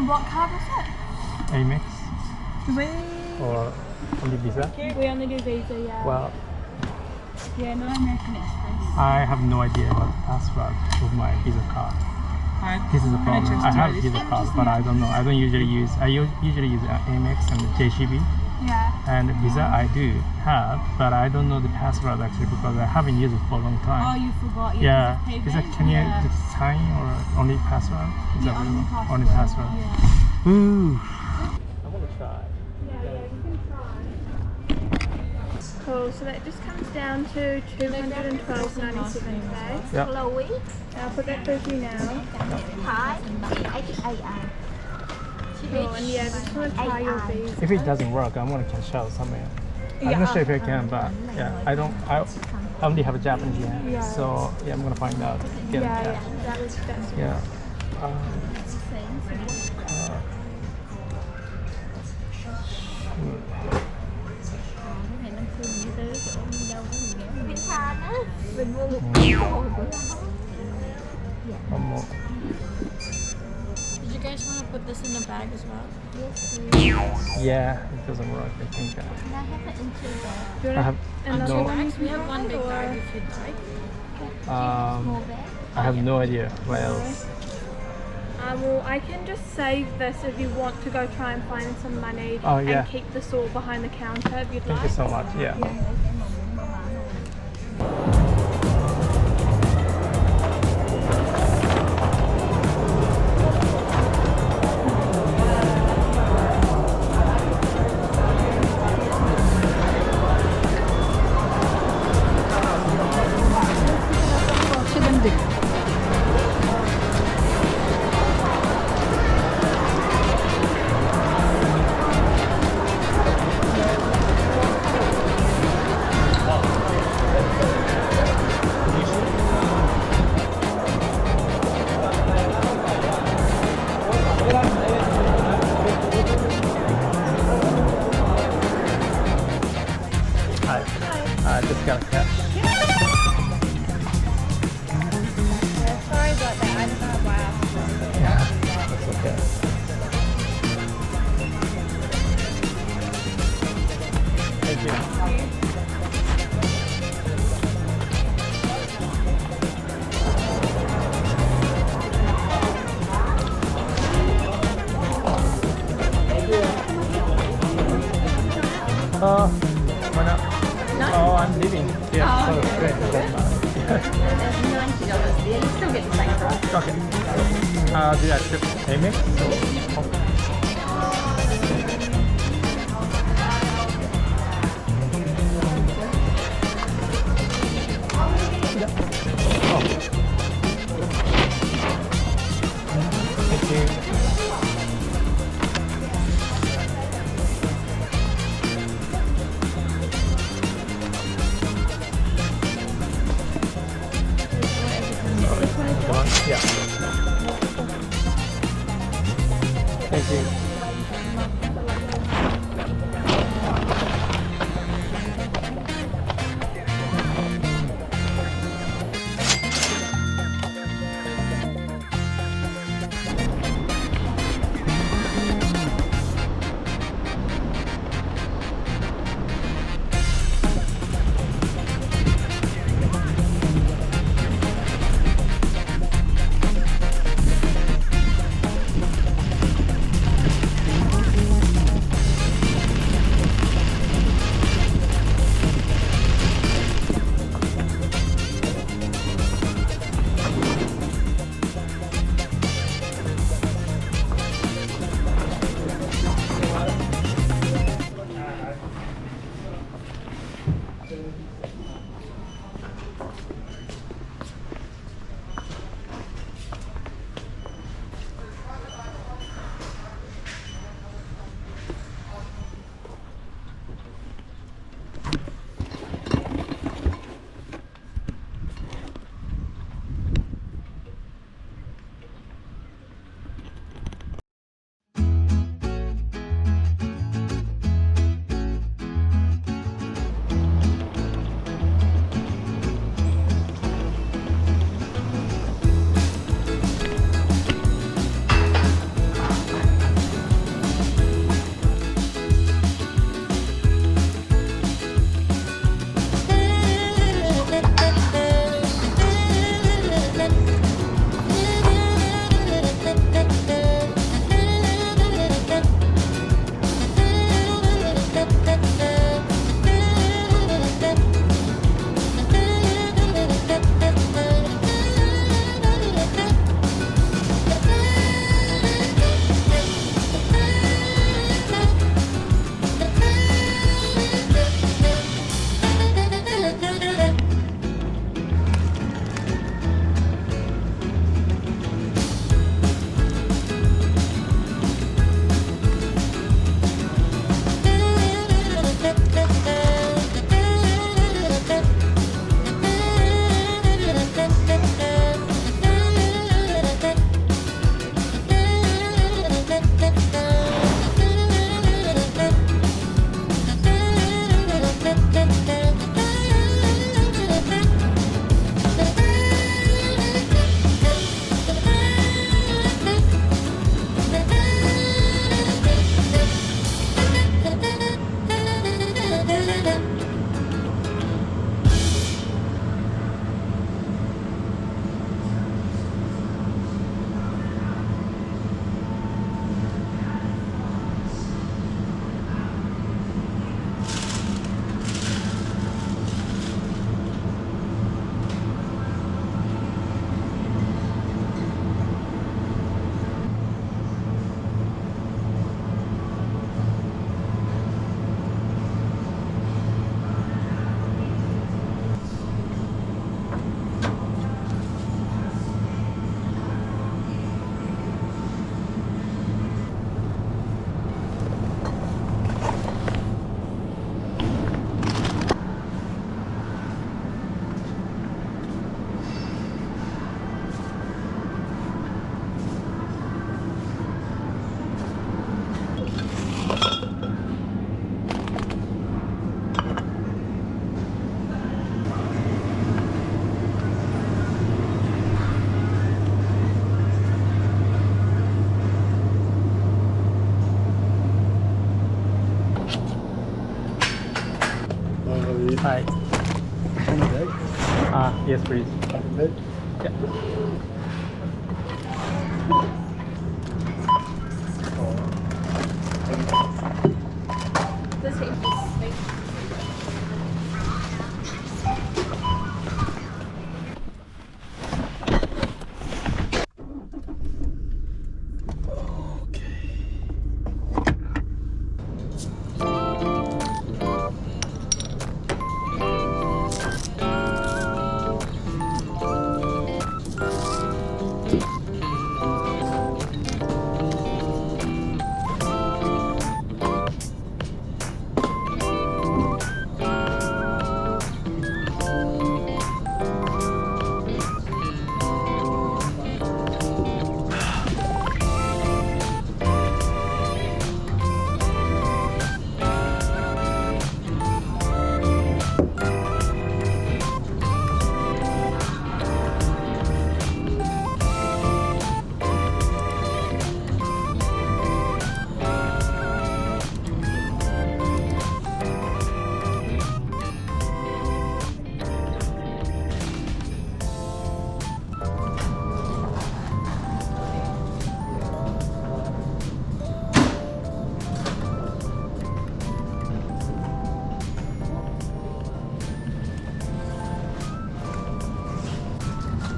what card was it? Amex We or only Visa? only do Visa, yeah. Well, Yeah, no American Express. I have no idea what the password of my Visa card. This is the problem. I have Visa card, but I don't know. I usually use Amex and JCB. Yeah. And Visa I do have, but I don't know the password actually because I haven't used it for a long Oh, time. you forgot. Yeah. Is Is that, can you just sign or only password? Is that only password. Only password. Yeah. Ooh. I want to try. Yeah, you can try. Cool, so that just comes down to $212.97 today. Yep. I'll put that through to you now. Cool, and yeah, just want to try your Visa. If it doesn't work, I'm gonna cash out somewhere. I'm not sure if I can, but yeah, I only have a Japanese yen, Yeah. so yeah, I'm gonna find out. Get Yeah, cash. that's Yeah. One more. Did you guys want to put this in the bag as well? Yeah, it doesn't work. I think. Do you I want have another no. one? Bags? We have one big bag if you'd like. I have no idea what else. Well, I can just save this if you want to go try and find some money Oh, yeah. and keep this all behind the counter if you'd Thank like. you so much. Yeah. Hi. I just got a cash. Sorry about that. I don't know why I That's okay. Thank you. Why not? Oh, I'm leaving. Yeah, so great. That's fine. $90 there. You still get the same price. Okay. Do you accept Amex? Thank you. Yeah. Thank you. Hi. Yes, please. Yeah.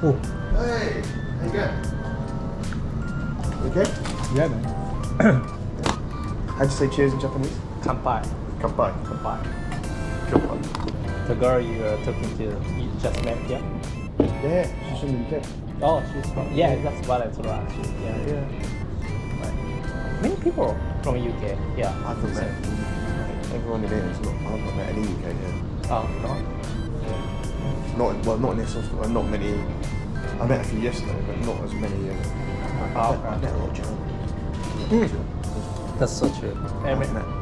Oh. Hey, how you going? You okay? Yeah, man. How'd you say cheers in Japanese? Kanpai. Kanpai. Kanpai. Kanpai. The girl you are talking to, you just met, yeah? Yeah, she's from the UK. Oh, she's from. Yeah, that's what I told her actually. Yeah. Right. Many people from UK. Yeah. I've not met everyone in here. I've not met any UK here. Oh, no. Not in this hospital. Not many. I met a few yesterday, but not as many. I met a lot of Germans. That's so true.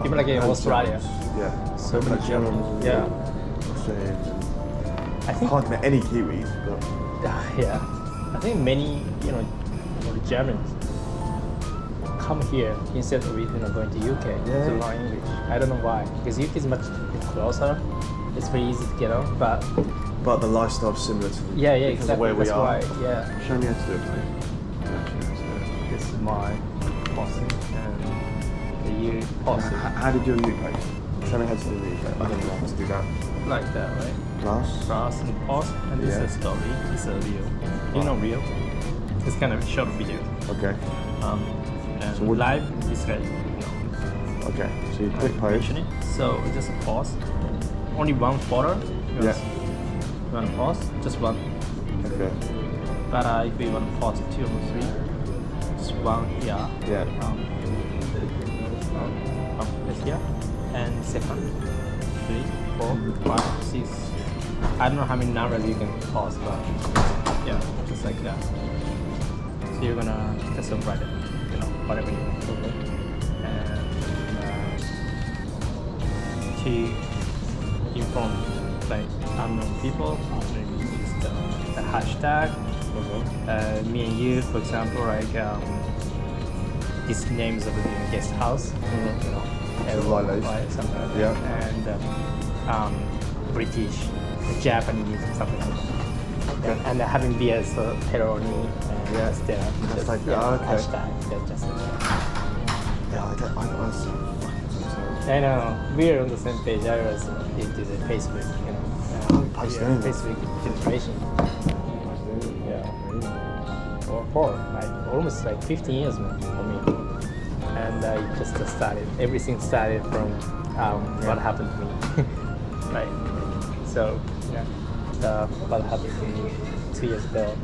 Even like in Australia. Yeah. So many Germans. Yeah. Australians. I think. Can't met any Kiwis, but Yeah. I think many, Germans come here instead of going to UK to learn English. I don't know why. Because UK is much closer. It's very easy to get on, but the lifestyle's similar to exactly. the way we That's are. why, yeah. Show me how to do it, please. This is my posse and the U posse. How did your U post? Show me how to do the U post. I don't know how to do that. Like that, right? Class and pause, and this is a story. It's a reel. You know reel? It's kind of short video. Okay. And So what- live is like, Okay. So you click post. mention it. So just a pause. Only one photo. Yeah. One pause, just one. Okay. But if we want to pause 2 or 3, just one here. Yeah. This here. And second, 3, 4, 5, 6. I don't know how many numbers you can pause, but yeah, just like that. So you're gonna just write it, whatever you want to do. And to inform like unknown people, maybe use the hashtag. Me and you, for example, like these names of the guest house, everyone, right, something like that. Yeah. And British, Japanese, something like that. Okay. And having beers, so pepperoni, and stuff. Just like that. Okay. Hashtag, just like that. Yeah, I honestly. I know, we're on the same page. I was into the Facebook, Post yeah, anything. Facebook generation. Yeah. For like almost like 15 years, man, for me. And I just started. Everything started from what happened to me, right? So what happened to me 2 years ago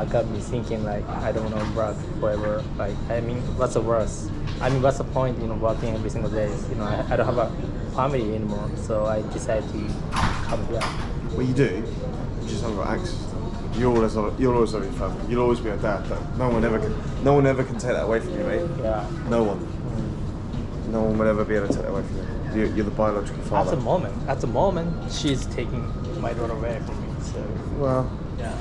got me thinking like I don't want to work forever. Like I mean, what's the worst? I mean, what's the point, working every single day? I don't have a family anymore, so I decided to come here. Well, you do. You just haven't got access to them. You'll always have your family. You'll always be a dad, but no one ever can take that away from you, mate. Yeah. No one. No one will ever be able to take that away from you. You're the biological father. At the moment, she's taking my daughter away from me. So Well, yeah.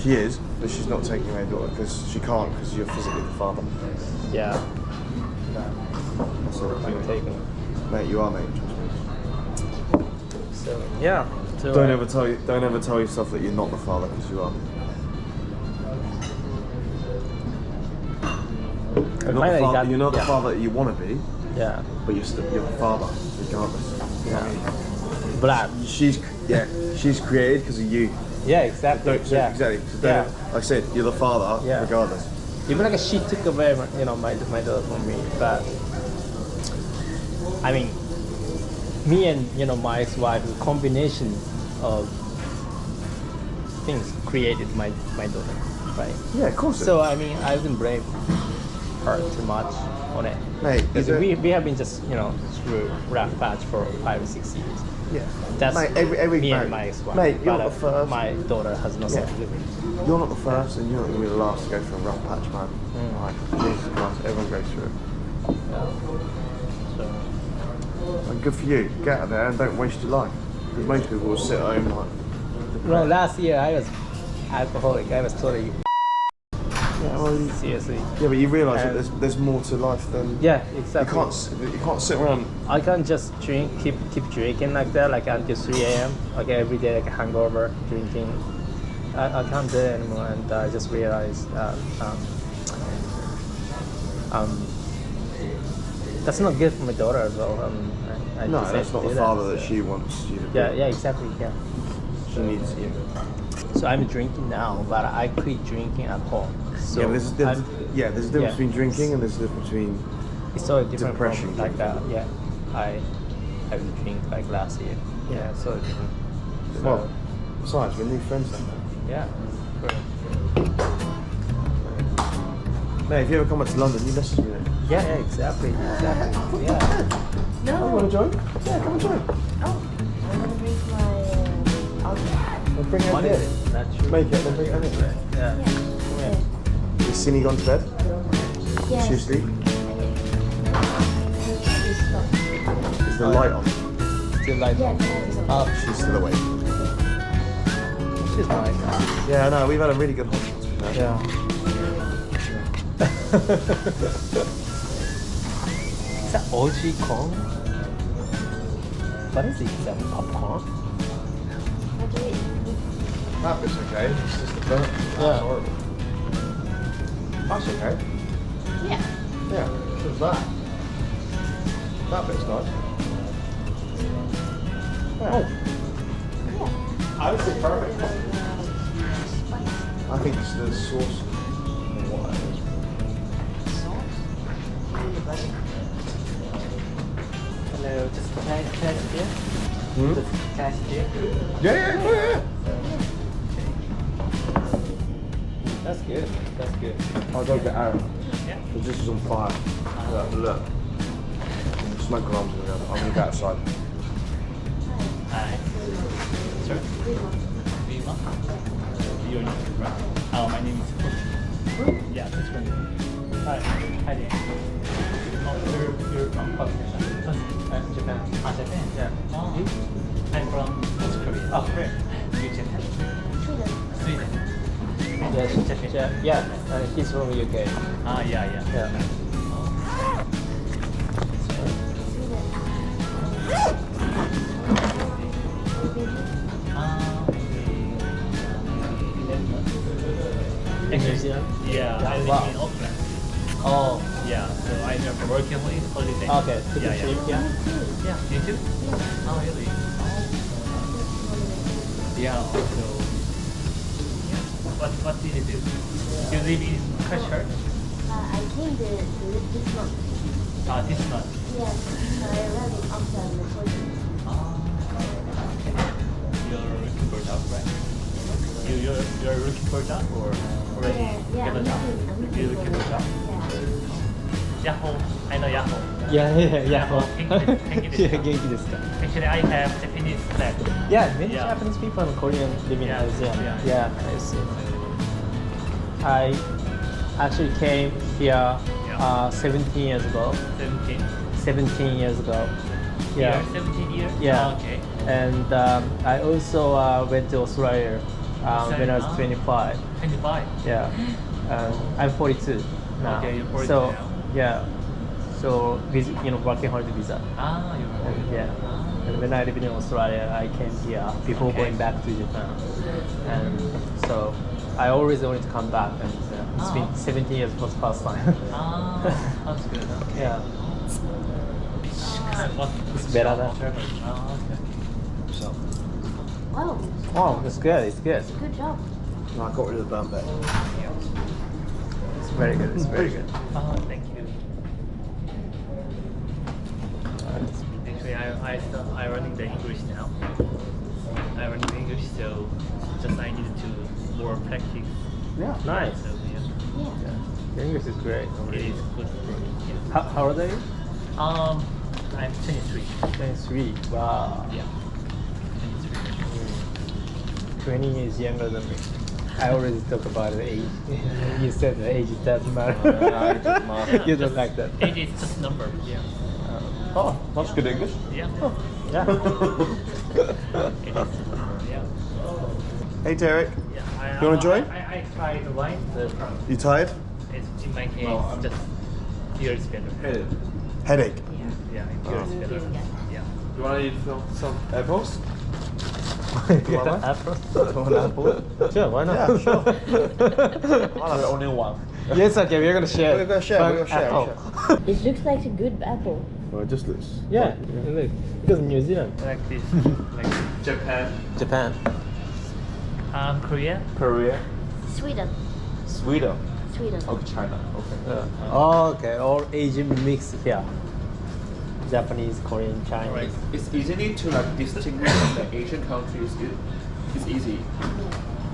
she is, but she's not taking away your daughter because she can't because you're physically the father. Yeah. That's all. I'm taking. Mate, you are, mate. Trust me. So yeah. So Don't ever tell yourself that you're not the father, because you are. You're not the father that you want to be. Yeah. But you're the father, regardless. You know what I mean? But She's created because of you. yeah, exactly. Exactly. So like I said, you're the father, regardless. Even like she took away, my daughter from me, but I mean, me and my ex-wife, the combination of things created my daughter, right? Yeah, of course. So I mean, I wouldn't blame her too much on it. Mate, we have been just through rough patch for 5 or 6 years. Yeah. That's mate, every me mate, and my ex-wife. Mate, you're but not the first. My daughter has nothing to do with it. You're not the first, and you're not going to be the last to go through a rough patch, man. Like, Jesus Christ, everyone goes through it. So And good for you. Get out there and don't waste your life. Because most people will sit at home like. no, last year I was alcoholic. I was totally Yeah, well, seriously. yeah, but you realise that there's more to life than. Yeah, exactly. You can't sit around. I can't just keep drinking like that, like until 3 a.m. Like every day, like a hangover, drinking. I can't do it anymore, and I just realized that's not good for my daughter as well. I No, decided that's to not do the that, father that so. she wants you to be. Yeah, exactly. Yeah. She needs you. So I'm drinking now, but I quit drinking at home. So Yeah, but there's a difference between drinking and there's a difference between. it's so different depression from like that. Yeah, I didn't drink like last year. Yeah, so different. So, Well, besides, we're new friends now. yeah. Mate, if you ever come back to London, you message me then. Yeah, exactly. Yeah. Oh, you want to join? Yeah, come and join. I'm gonna bring my outfit. We'll bring it What in. is it? Not true. Make it, then bring it in. Yeah. Is Cindy gone to bed? Yes. She asleep? It's not. Is the light on? Still like. Oh, She's still awake. she's nice. Yeah, I know. We've had a really good hospital. Yeah. Is that OG corn? What is it? Is that popcorn? That bit's okay. It's just the burnt. Yeah. That's horrible. That's okay. Yeah. Yeah. What's that? That bit's nice. Yeah. Oh. I would say perfect. I think it's the sauce. And what that is. Hello, just cash here? Just cash here? Yeah. That's good. That's good. I'll go get Aaron. Yeah. Because this is on fire. Look. Smoke alarms in the other. I'm going to go outside. Hi. Sir? Viva? Your name, right? Oh, my name is Push. Yeah, that's right. Hi. Hi there. Oh, you're from Japan. Ah, Japan? Yeah. Oh. I'm from South Korea. Oh, Korea. You Japan? Sweden. Yeah. He's from UK. Ah, yeah. Yeah. Actually, New Zealand? yeah, I live Wow. in Auckland. Oh. Yeah, so I'm working holiday. Okay. Good Yeah, to see you. Yeah. Yeah, you too? Oh, really? Oh. Yeah, also. What did you do? You live in Christchurch? I came this month. This month. Yes. I arrived in Auckland the 14th. You're looking for a job, right? You're looking for a job or already Yeah, get a I'm job? looking You're looking for a job? Yeah. Yahoo! I know Yahoo! Yeah. Yahoo! Genki desu Yeah, ka? genki desu ka? Actually, I have Japanese flat. Yeah, many Yeah. Japanese people and Korean living Yeah, in New Zealand. yeah. Yeah, I see. I actually came here 17 years ago. 17? 17 years ago. Yeah. 17 years? Yeah. Oh, okay. And I also went to Australia when I was 25. 25? Yeah. I'm 42 now. Okay, you're 42 so, now. Yeah. So, working holiday visa. Ah, you're Yeah. And when I lived in Australia, I came here before going back to Japan. And so I always wanted to come back, and it's been 17 years for the first time. That's good. Okay. Yeah, It's better than- okay. So, Wow, oh, it's good. It's good. good job. no, I got rid of the burnt bit. It's very good. It's very good. Oh, thank you. Actually, I learning the English now. I learning the English, so just I needed to more practice. Yeah, nice. So yeah, Yeah. Your English is great. it is good for me. Yeah. How old are you? I'm 23. 23. Wow. Yeah. 20 years younger than me. I already talk about the age. You said the age doesn't matter. No, it doesn't matter. You don't like that. Age is just number. Yeah. Oh, that's good English. Yeah. Yeah. It is just number. Yeah. Hey Derek, Yeah. You wanna join? I tried the wine. you tired? It's in my case just here is better. Headache. Yeah, here is better. Yeah. You want to eat some apples? Yeah, apple. One apple. Sure, why not? Yeah, sure. Only one. Yes, okay, we're gonna share. We're gonna share, One we're gonna share, apple. It looks like a good apple. Well, it just looks. Yeah, look, because New Zealand, Like this. Like Japan. Japan, Korea. Korea, Sweden. Sweden. Sweden. Okay, China. Okay. Oh, okay, all Asian mix here. Japanese, Korean, Chinese. Alright. It's easy to like distinguish the Asian countries. It's easy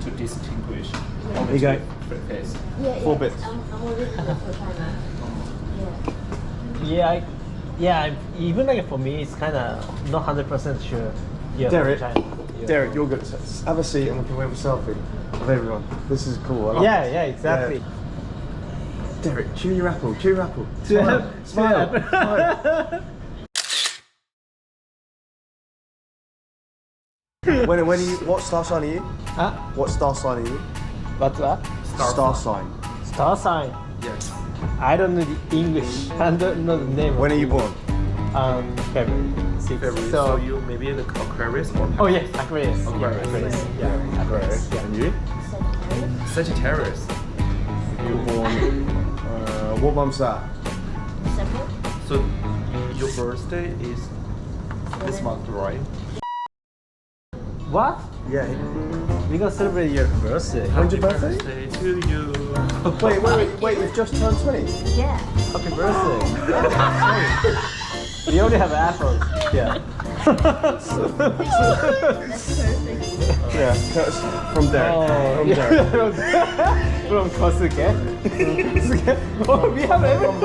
to distinguish. Only You got- two face. Yeah, 4 bits. I'm already good for China. Yeah. Yeah, even like for me, it's kind of not 100% sure. Yeah, Derek, China. Yeah. Derek, you're good. Have a seat and we can wave a selfie of everyone. This is cool. I like Yeah, it. yeah, exactly. Derek, chew your apple. Chew your apple. Chew Smile. your Smile. apple. Smile. when are you? What star sign are you? Huh? What star sign are you? What's that? Star sign. Star sign. Yes. I don't know the English. I don't know the name. When are you born? February. 6th. February. So, So you maybe the Aquarius or oh yes, Aquarius. Yeah, Aquarius. Aquarius. Yeah, Aquarius. Yeah. And you? Sagittarius. You were born. What month's that? December. So your birthday is this month, right? What? Yeah. We're gonna celebrate your birthday. When's your Happy birthday? to you. Wait, you've just turned 20? Yeah. Happy birthday. We only have apples. Yeah. That's perfect. Yeah, that's from Derek. From Derek. From Kosuke. Oh, we have everyone.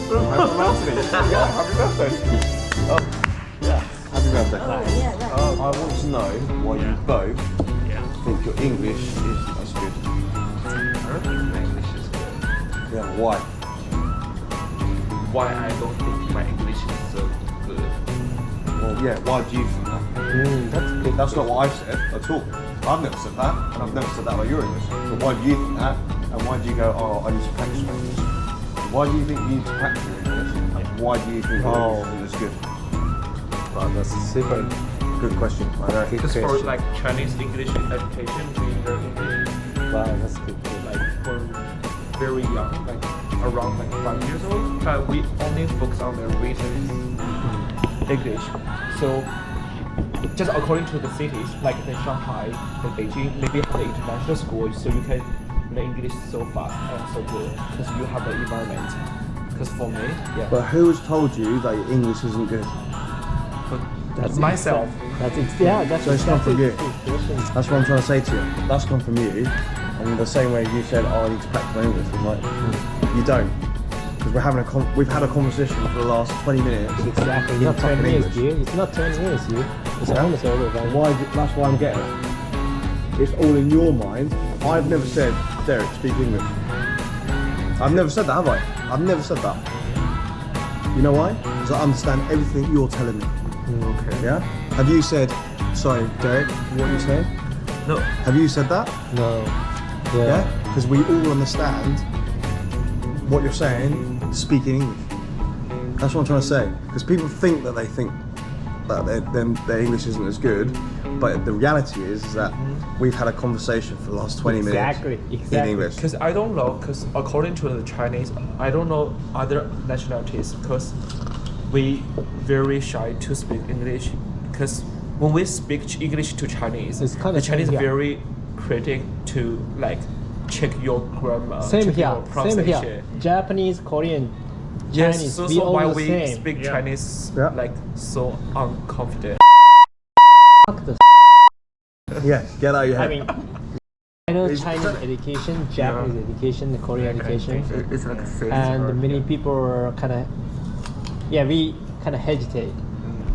From Anthony. Yeah, happy birthday. Oh, yeah, happy birthday. Oh, yeah, right. I want to know why you both Yeah. think your English is as good. I don't think my English is good. Yeah, why? Why I don't think my English is so good? Well, yeah, why do you think that? That's good. That's not what I've said at all. I've never said that, and I've never said that about your English. So why do you think that? And why do you go, oh, I need to practice my English? Why do you think you need to practice your English? And why do you think your English is good? Wow, that's super Good question. I know. Because for like Chinese English education, we learn English Wow, that's good. like from very young, like around like 5 years old. But we only focus on the written English. So just according to the cities, like in Shanghai or Beijing, maybe have the international school, so you can learn English so fast and so good because you have the environment. Because for me, yeah. But who has told you that your English isn't good? That's myself. That's So it's not from you. inspiration. That's what I'm trying to say to you. That's come from you. And the same way you said, oh, I need to practice my English. I'm like, you don't. Because we've had a conversation for the last 20 minutes. Exactly. in Not 20 fucking minutes, English. dude. It's not 20 minutes, dude. It's Yeah. almost over. Right? Why? That's why I'm getting it. It's all in your mind. I've never said, Derek, speak English. I've never said that, have I? I've never said that. You know why? Because I understand everything you're telling me. Okay. Yeah? Have you said, sorry, Derek, what are you saying? No. Have you said that? No. Yeah? Because we all understand what you're saying, speaking English. That's what I'm trying to say. Because people think that that their English isn't as good, but the reality is that we've had a conversation for the last 20 minutes in English. Because I don't know, because according to the Chinese, I don't know other nationalities, because we very shy to speak English. Because when we speak English to Chinese, It's kinda the Chinese same here. very critic to like check your grammar, Same check here. your Same pronunciation. here. Japanese, Korean, Yes, Chinese. so, we so all why the we same. speak Yeah. Chinese Yeah. like so unconfident? Fuck the Yeah, get out of your I head. mean, I know It's- Chinese education, Japanese education, Korean education, It's like a and many people are kind of, we kind of hesitate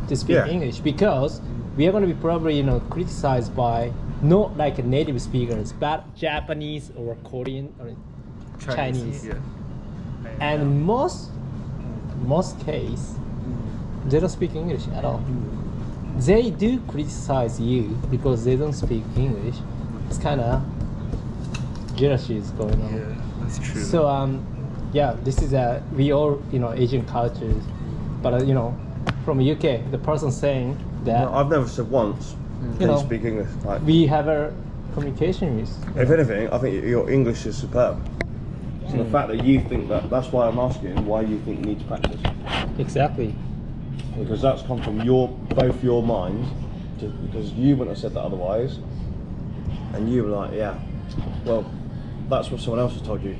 to speak Yeah. English because we are going to be probably criticized by not like native speakers, but Japanese or Korean or Chinese. Yeah. And most case, they don't speak English at all. They do criticize you because they don't speak English. It's kind of jealousy is going on. Yeah, that's true. So this is we all Asian cultures, but from UK, the person saying that No, I've never said once, can you speak English? Like, we have a communication with. if anything, I think your English is superb. So the fact that you think that's why I'm asking why you think you need to practice. Exactly. Because that's come from both your minds, because you wouldn't have said that otherwise, and you were like, yeah, well, that's what someone else has told you.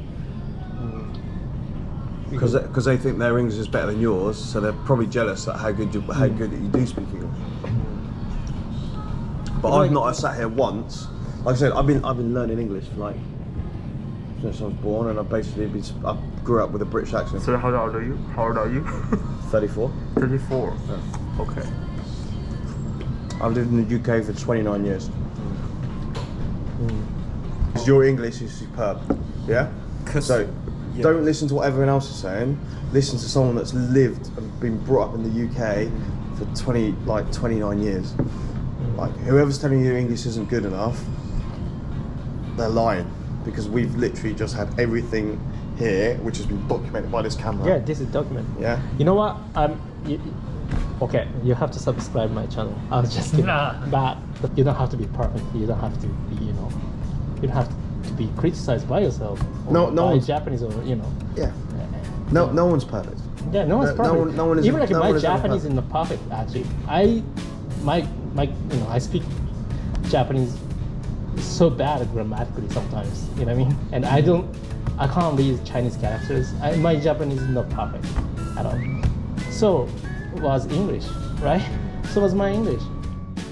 Because they think their English is better than yours, so they're probably jealous at how good that you do speak English. But I've not sat here once. Like I said, I've been learning English for since I was born, and I grew up with a British accent. So how old are you? 34. 34. Okay. I've lived in the UK for 29 years. Your English is superb, yeah? So don't listen to what everyone else is saying. Listen to someone that's lived and been brought up in the UK for 29 years. Like, whoever's telling you English isn't good enough, they're lying, because we've literally just had everything here which has been documented by this camera. Yeah, this is document. Yeah. You know what? Okay, you have to subscribe my channel. I was just kidding. Nah. But you don't have to be perfect. You don't have to be, you don't have to be criticized by yourself. Or No by one's- Japanese or Yeah. No one's perfect. Yeah, no one's No perfect. one is- Even like no my one is ever Japanese is not perfect actually. I speak Japanese so bad grammatically sometimes. You know what I mean? And I can't read Chinese characters. My Japanese is not perfect at all. So was English, right? So was my English.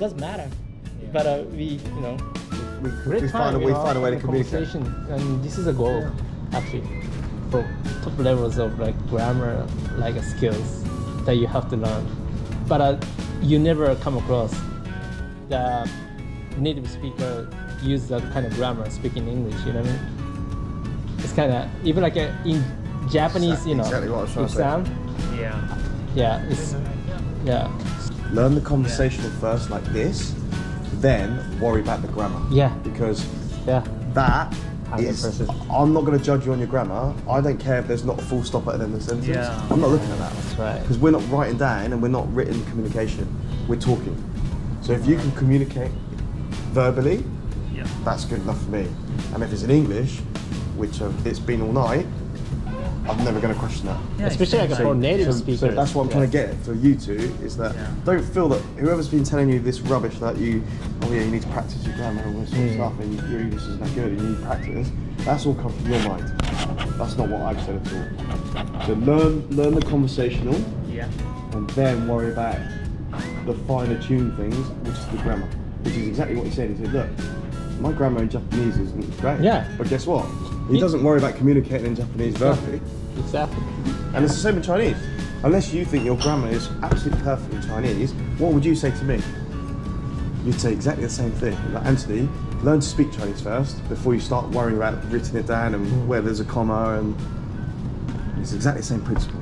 Doesn't matter. But we We find a way to communicate. conversation, and this is a goal actually for top levels of like grammar skills that you have to learn, but you never come across the native speaker use that kind of grammar speaking English, you know what I mean? It's kind of even like in Japanese, Exactly what I was trying to say. exam. Yeah. Learn the conversational first like this, then worry about the grammar. Yeah. Because Yeah. that is, 100%. I'm not going to judge you on your grammar. I don't care if there's not a full stop at the end of the sentence. Yeah. I'm not looking at that. That's right. Because we're not writing down and we're not written communication. We're talking. So if you can communicate verbally, Yeah. that's good enough for me. And if it's in English, which it's been all night, I'm never going to question that. Yeah, Especially like for native speakers. So that's what I'm trying to get for you two, is that Yeah. don't feel that whoever's been telling you this rubbish that you need to practice your grammar and all this sort of stuff and your English isn't that good and you need practice, that's all come from your mind. That's not what I've said at all. So learn the conversational Yeah. and then worry about the finer tuned things, which is the grammar. Which is exactly what he said. He said, look, my grammar in Japanese isn't great. Yeah. But guess what? He doesn't worry about communicating in Japanese verbally. Exactly. And it's the same in Chinese. Unless you think your grammar is absolutely perfect in Chinese, what would you say to me? You'd say exactly the same thing. Like, Anthony, learn to speak Chinese first before you start worrying about writing it down and where there's a comma, and it's exactly the same principle.